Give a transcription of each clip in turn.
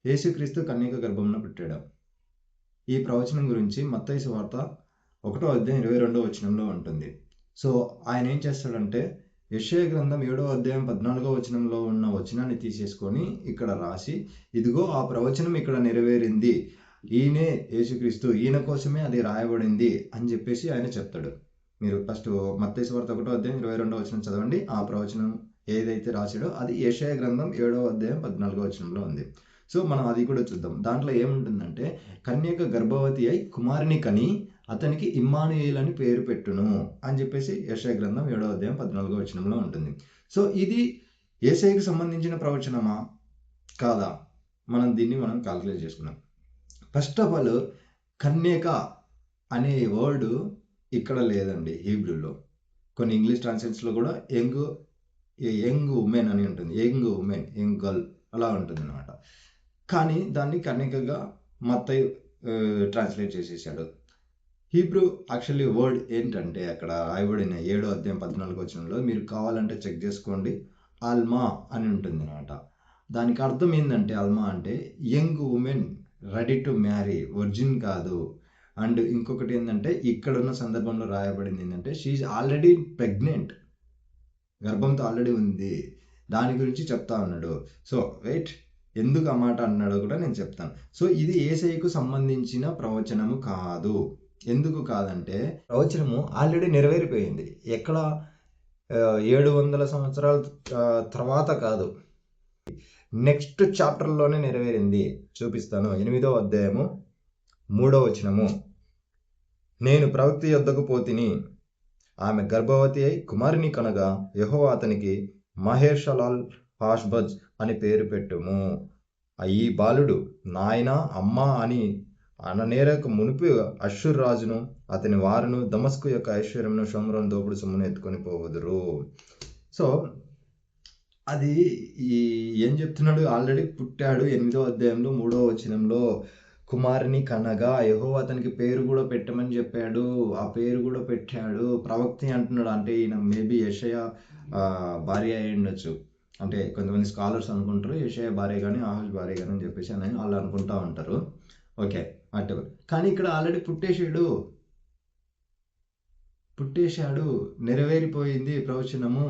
యేసుక్రీస్తు కన్యక గర్భమున పుట్టాడు. ఈ ప్రవచనం గురించి మత్తయి సువార్త 1:22 ఉంటుంది. సో ఆయన ఏం చేస్తాడంటే యెషయా గ్రంథం 7:14 ఉన్న వచనాన్ని తీసేసుకొని ఇక్కడ రాసి, ఇదిగో ఆ ప్రవచనం ఇక్కడ నెరవేరింది, ఈయనే యేసుక్రీస్తు, ఈయన కోసమే అది రాయబడింది అని చెప్పేసి ఆయన చెప్తాడు. మీరు ఫస్ట్ మత్తయి సువార్త 1:22 చదవండి. ఆ ప్రవచనం ఏదైతే రాశాడో అది యెషయా గ్రంథం 7:14 ఉంది. సో మనం అది కూడా చూద్దాం. దాంట్లో ఏముంటుందంటే, కన్యక గర్భవతి అయి కుమారుని కని అతనికి ఇమ్మానుయేల్ అని పేరు పెట్టును అని చెప్పేసి యెషయా గ్రంథం 7:14 ఉంటుంది. సో ఇది యేసయ్యకు సంబంధించిన ప్రవచనమా కాదా, దీన్ని మనం కాల్కులేట్ చేసుకున్నాం. ఫస్ట్ ఆఫ్ ఆల్ కన్యక అనే వర్డ్ ఇక్కడ లేదండి హీబ్రూలో. కొన్ని ఇంగ్లీష్ ట్రాన్స్లేషన్స్లో కూడా యంగ్ ఉమెన్ అని ఉంటుంది, యంగ్ ఉమెన్, యంగ్ గర్ల్ అలా ఉంటుంది అనమాట. కానీ దాన్ని కన్యకగా మత్తయి ట్రాన్స్లేట్ చేసేసాడు. హీబ్రూ యాక్చువల్లీ వర్డ్ ఏంటంటే అక్కడ రాయబడిన 7:14 మీరు కావాలంటే చెక్ చేసుకోండి, ఆల్మా అని ఉంటుంది అనమాట. దానికి అర్థం ఏంటంటే ఆల్మా అంటే young women ready to marry, virgin కాదు. అండ్ ఇంకొకటి ఏంటంటే ఇక్కడ ఉన్న సందర్భంలో రాయబడింది ఏంటంటే షీఈ్ ఆల్రెడీ ప్రెగ్నెంట్, గర్భంతో ఆల్రెడీ ఉంది. దాని గురించి చెప్తా ఉన్నాడు. సో వెయిట్, ఎందుకు ఆ మాట అన్నాడో కూడా నేను చెప్తాను. సో ఇది యేసయ్యకు సంబంధించిన ప్రవచనము కాదు. ఎందుకు కాదంటే ప్రవచనము ఆల్రెడీ నెరవేరిపోయింది. ఎక్కడ 700 సంవత్సరాల తర్వాత కాదు, నెక్స్ట్ చాప్టర్లోనే నెరవేరింది. చూపిస్తాను. 8వ అధ్యాయము 3వ వచనము. నేను ప్రవక్త యొద్దకు పోతిని, ఆమె గర్భవతి అయి కుమారుని కనగా యెహోవా అతనికి మహేర్షలాల్ హాష్బజ్ అని పేరు పెట్టుము. ఈ బాలుడు నాయన అమ్మ అని అననేరకు మునిపి అష్షూరు రాజును అతని వారును దమస్కు యొక్క ఐశ్వర్యమును షోమ్రోను దోపుడు సొమ్మును ఎత్తుకొని పోవుదురు. సో అది ఏం చెప్తున్నాడు, ఆల్రెడీ పుట్టాడు. 8వ అధ్యాయంలో 3వ వచనంలో కుమారుని కనగా యెహోవా అతనికి పేరు కూడా పెట్టమని చెప్పాడు. ఆ పేరు కూడా పెట్టాడు. ప్రవక్త అంటున్నాడు, అంటే ఈయన మేబీ యెషయా భార్య అయి ఉండొచ్చు. అంటే కొంతమంది స్కాలర్స్ అనుకుంటారు యెషయా భార్య కానీ ఆహాజ్ భార్య కానీ అని చెప్పేసి అని వాళ్ళు అనుకుంటా ఉంటారు. Okay whatever. కానీ ఇక్కడ ఆల్రెడీ పుట్టేశాడు, నెరవేరిపోయింది ప్రవచనము,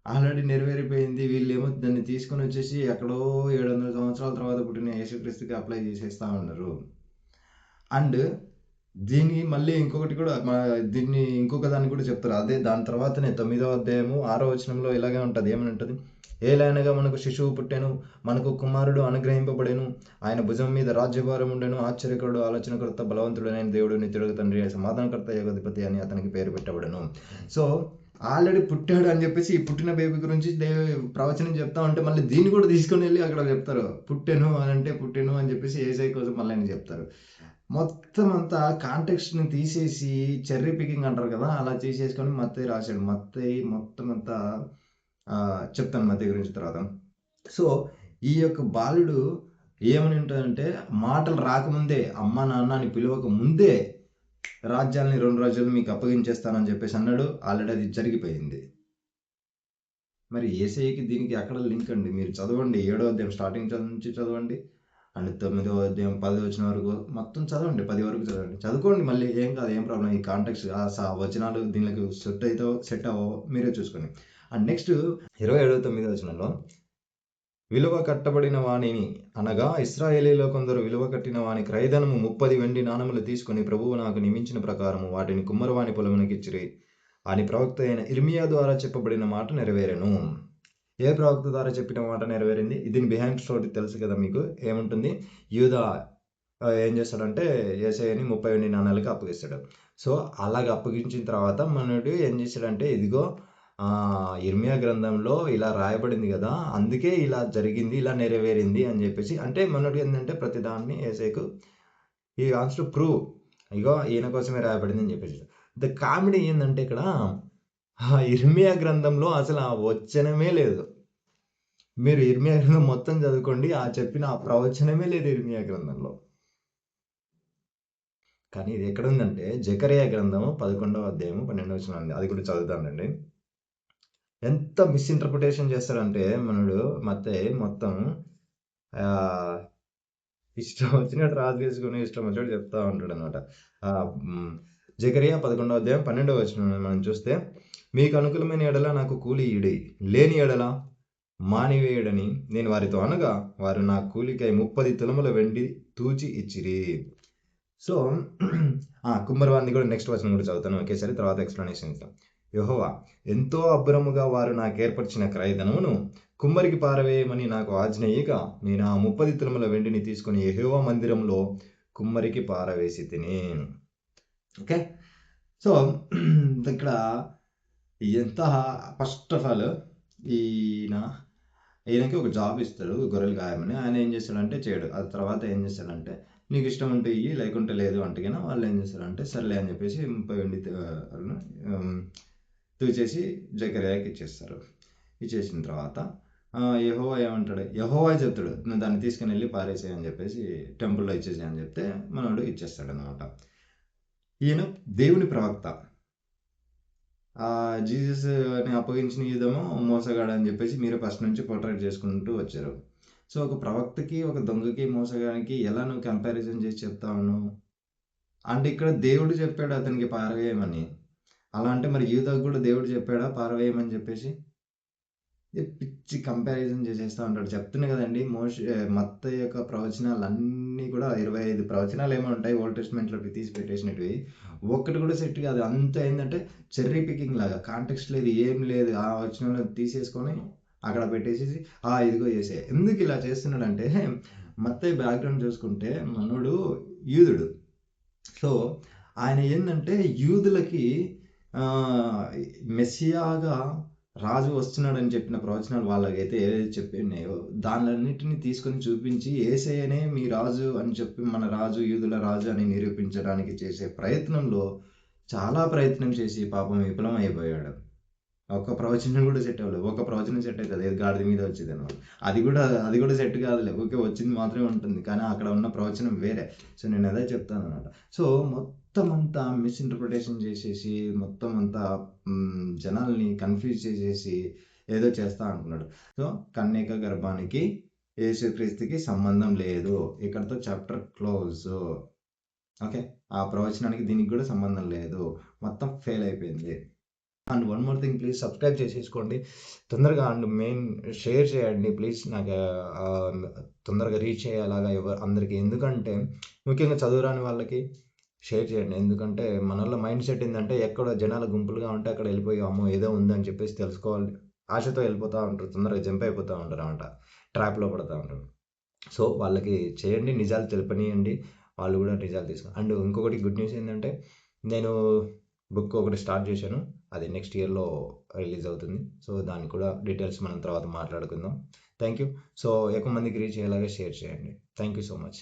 ఆల్రెడీ నెరవేరిపోయింది. వీళ్ళేమో దాన్ని తీసుకొని వచ్చేసి ఎక్కడో 700 సంవత్సరాల తర్వాత పుట్టిన యేసుక్రీస్తుకి అప్లై చేసేస్తా ఉన్నారు. అండ్ దీనికి మళ్ళీ ఇంకొకటి కూడా దీన్ని ఇంకొక దాన్ని కూడా చెప్తారు. అదే దాని తర్వాతనే 9వ అధ్యాయము 6వ వచనంలో ఇలాగే ఉంటుంది. ఏమని ఉంటుంది, ఏలైనగా మనకు శిశువు పుట్టెను, మనకు కుమారుడు అనుగ్రహింపబడెను, ఆయన భుజం మీద రాజ్యభారం ఉండెను, ఆశ్చర్యకరుడు, ఆలోచనకర్త, బలవంతుడైన దేవుడు, నిత్యుడు తండ్రి, సమాధానకర్త, యోగాధిపతి అని అతనికి పేరు పెట్టబడెను. సో ఆల్రెడీ పుట్టాడు అని చెప్పేసి ఈ పుట్టిన బేబీ గురించి ప్రవచనం చెప్తా ఉంటే మళ్ళీ దీన్ని కూడా తీసుకొని వెళ్ళి అక్కడ చెప్తారు. పుట్టెను అని అంటే పుట్టెను అని చెప్పేసి యేసయ్య కోసం మళ్ళీ అని చెప్తారు. మొత్తం అంతా కాంటెక్స్ట్ని తీసేసి చెర్రీ పికింగ్ అంటారు కదా, అలా తీసేసుకొని మత్తయి రాశాడు. మత్తయి మొత్తం అంతా చెప్తాను మత్తయి గురించి తర్వాత. సో ఈ యొక్క బాలుడు ఏమని ఉంటుందంటే, మాటలు రాకముందే, అమ్మ నాన్న అని పిలవక ముందే రాజ్యాలని 2 రాజ్యాలు మీకు అప్పగించేస్తానని చెప్పేసి అన్నాడు. ఆల్రెడీ అది జరిగిపోయింది. మరి యేసయ్యకి దీనికి ఎక్కడ లింక్ అండి? మీరు చదవండి, 7వ అధ్యాయం స్టార్టింగ్ నుంచి చదవండి, అండ్ 9వ అధ్యాయం 10 వచనం వరకు మొత్తం చదవండి, 10 వరకు చదవండి, చదువుకోండి. మళ్ళీ ఏం కాదు, ఏం ప్రాబ్లం. ఈ కాంటెక్స్ట్ వచనాలు దీనికి సెట్ అవ్వో మీరే చూసుకోండి. అండ్ నెక్స్ట్ 27-9 వచనంలో, విలువ కట్టబడిన వాణిని అనగా ఇశ్రాయేలీలో కొందరు విలువ కట్టిన వాని క్రయధనము 30 వెండి నాణములు తీసుకుని, ప్రభువు నాకు నియమించిన ప్రకారము వాటిని కుమ్మరవాని పొలమునకిచ్చిరి అని ప్రవక్త అయిన ఇర్మియా ద్వారా చెప్పబడిన మాట నెరవేరెను. ఏ ప్రవక్త ద్వారా చెప్పిన మాట నెరవేరింది? దీని బిహైండ్ స్టోరీ తెలుసు కదా మీకు. ఏముంటుంది, యూదా ఏం చేస్తాడంటే యేసయ్యని 30 వెండి నాణాలకి అప్పగిస్తాడు. సో అలాగ అప్పగించిన తర్వాత మనడు ఏం చేశాడంటే, ఇదిగో ఇర్మియా గ్రంథంలో ఇలా రాయబడింది కదా, అందుకే ఇలా జరిగింది, ఇలా నెరవేరింది అని చెప్పేసి, అంటే మనడు ఏంటంటే ప్రతిదాన్ని యేసయ్యకు ఈ వాంట్స్ టు ప్రూవ్, ఇగో ఈయన కోసమే రాయబడింది అని చెప్పేసి. ద కామెడీ ఏంటంటే ఇక్కడ ఇర్మియా గ్రంథంలో అసలు ఆ వచనమే లేదు. మీరు ఇర్మియా గ్రంథం మొత్తం చదువుకోండి, చెప్పిన ఆ ప్రవచనమే లేదు ఇర్మియా గ్రంథంలో. కానీ ఇది ఎక్కడ ఉందంటే జకరియా గ్రంథము 11వ అధ్యాయము 12వ వచనం, అది కూడా చదువుతానండి. ఎంత మిస్ఇంటర్ప్రిటేషన్ చేస్తాడంటే మనడు మత్తయి మొత్తం ఇష్టం వచ్చినట్టు రాజు తీసుకుని ఇష్టం వచ్చినట్టు చెప్తా ఉంటాడు అనమాట. జకరియా 11వ అధ్యాయం 12వ వచనం మనం చూస్తే, మీకు అనుకూలమైన ఎడల నాకు కూలి ఇడి, లేని ఎడల మానివేయడని నేను వారితో అనగా వారు నా కూలికై 30 తులముల వెండి తూచి ఇచ్చిరి. సో కుమ్మరివారిని కూడా నెక్స్ట్ వచనం కూడా చదువుతాను ఒకేసారి, తర్వాత ఎక్స్ప్లెనేషన్ ఇస్తాం. యెహోవా ఎంతో అబ్బురముగా వారు నాకు ఏర్పరిచిన క్రయధనమును కుమ్మరికి పారవేయమని నాకు ఆజ్ఞయిక, నేను ఆ 30 తులముల వెండిని తీసుకొని యెహోవా మందిరంలో కుమ్మరికి పారవేసి తిని. ఓకే, సో ఇక్కడ ఎంత ఫస్ట్ ఆఫ్ ఆల్ ఈయనకి ఒక జాబ్ ఇస్తాడు, గొర్రెలు గాయమని. ఆయన ఏం చేస్తాడంటే చేయడు. ఆ తర్వాత ఏం చేస్తాడంటే, నీకు ఇష్టం ఉంటే ఇయ్యి, లేకుంటే లేదు అంటే కన్నా వాళ్ళు ఏం చేస్తారంటే సర్లే అని చెప్పేసి 30 వెండి తూచేసి జకర్యాకి ఇచ్చేస్తారు. ఇచ్చేసిన తర్వాత యెహోవా ఏమంటాడు, యెహోవా చెప్తాడు నువ్వు దాన్ని తీసుకుని వెళ్ళి పారేసేయ్ అని చెప్పేసి, టెంపుల్లో ఇచ్చేసేయ్ అని చెప్తే మనోడు ఇచ్చేస్తాడు అనమాట. ఈయన దేవుని ప్రవక్త. జీసస్ని అప్పగించిన యూదేమో మోసగాడు అని చెప్పేసి మీరు ఫస్ట్ నుంచి పోర్ట్రేట్ చేసుకుంటూ వచ్చారు. సో ఒక ప్రవక్తకి, ఒక దొంగకి, మోసగానికి ఎలా నువ్వు కంపారిజన్ చేసి చెప్తా ఉన్నావు అంటే, ఇక్కడ దేవుడు చెప్పాడు అతనికి పారవేయమని. అలా అంటే మరి యూదాకు కూడా దేవుడు చెప్పాడా పారవేయమని చెప్పేసి? పిచ్చి కంపారిజన్ చేసేస్తూ ఉంటాడు. చెప్తున్నా కదండి, మత్తయి యొక్క ప్రవచనాలన్నీ కూడా 25 ప్రవచనాలు ఏమో ఉంటాయి ఓల్డ్ టెస్ట్మెంట్లోకి తీసి పెట్టేసినవి. ఒక్కటి కూడా సెట్ కాదు. అంత ఏంటంటే చెర్రీ పికింగ్ లాగా, కాంటెక్స్ట్ లేదు, ఏం లేదు. ఆ వచనంలో తీసేసుకొని అక్కడ పెట్టేసేసి ఇదిగో చేసే. ఎందుకు ఇలా చేస్తున్నాడంటే, మత్తయి బ్యాక్గ్రౌండ్ చూసుకుంటే మనోడు యూదుడు. సో ఆయన ఏంటంటే యూదులకి మెస్సియాగా రాజు వస్తున్నాడని చెప్పిన ప్రవచనాలు వాళ్ళకైతే ఏదైతే చెప్పినాయో దానిలన్నిటిని తీసుకొని చూపించి యేసయ్యనే మీ రాజు అని చెప్పి, మన రాజు, యూదుల రాజు అని నిరూపించడానికి చేసే ప్రయత్నంలో చాలా ప్రయత్నం చేసి పాపం విఫలం అయిపోయాడు. ఒక్క ప్రవచనం కూడా సెట్ అవ్వలేదు. ఒక ప్రవచనం సెట్ అవుతుంది, గాడిద మీద వచ్చేది అనమాట. అది కూడా సెట్ కాదులే, ఓకే వచ్చింది మాత్రమే ఉంటుంది, కానీ అక్కడ ఉన్న ప్రవచనం వేరే. సో నేను అదే చెప్తాను అనమాట. సో మొత్తం అంతా మిస్ఇంటర్ప్రిటేషన్ చేసేసి, మొత్తం అంతా జనాల్ని కన్ఫ్యూజ్ చేసేసి ఏదో చేస్తా అనుకున్నాడు. సో కన్యక గర్భానికి యేసుక్రీస్తుకి సంబంధం లేదు, ఇక్కడతో చాప్టర్ క్లోజ్. ఓకే, ఆ ప్రవచనానికి దీనికి కూడా సంబంధం లేదు, మొత్తం ఫెయిల్ అయిపోయింది. And one more thing, please subscribe చేసేసుకోండి తొందరగా. అండ్ మెయిన్ షేర్ చేయండి ప్లీజ్, నాకు తొందరగా రీచ్ అయ్యేలాగా అందరికీ. ఎందుకంటే ముఖ్యంగా చదువురాని వాళ్ళకి షేర్ చేయండి. ఎందుకంటే మనలో మైండ్ సెట్ ఏంటంటే, ఎక్కడ జనాల గుంపులుగా ఉంటే అక్కడ వెళ్ళిపోయి అమ్మో ఏదో ఉందని చెప్పేసి తెలుసుకోవాలి ఆశతో వెళ్ళిపోతూ ఉంటారు, తొందరగా జంప్ అయిపోతూ ఉంటారు అనమాట, ట్రాప్లో పడుతూ ఉంటారు. సో వాళ్ళకి చేయండి, నిజాలు తెలుపనియండి, వాళ్ళు కూడా నిజాలు తీసుకోండి. అండ్ ఇంకొకటి గుడ్ న్యూస్ ఏంటంటే, నేను బుక్ ఒకటి స్టార్ట్ చేశాను, అది నెక్స్ట్ ఇయర్లో రిలీజ్ అవుతుంది. సో దానికి కూడా డీటెయిల్స్ మనం తర్వాత మాట్లాడుకుందాం. Thank you. సో ఎక్కువ మందికి రీచ్ అయ్యేలాగా షేర్ చేయండి. Thank you so much.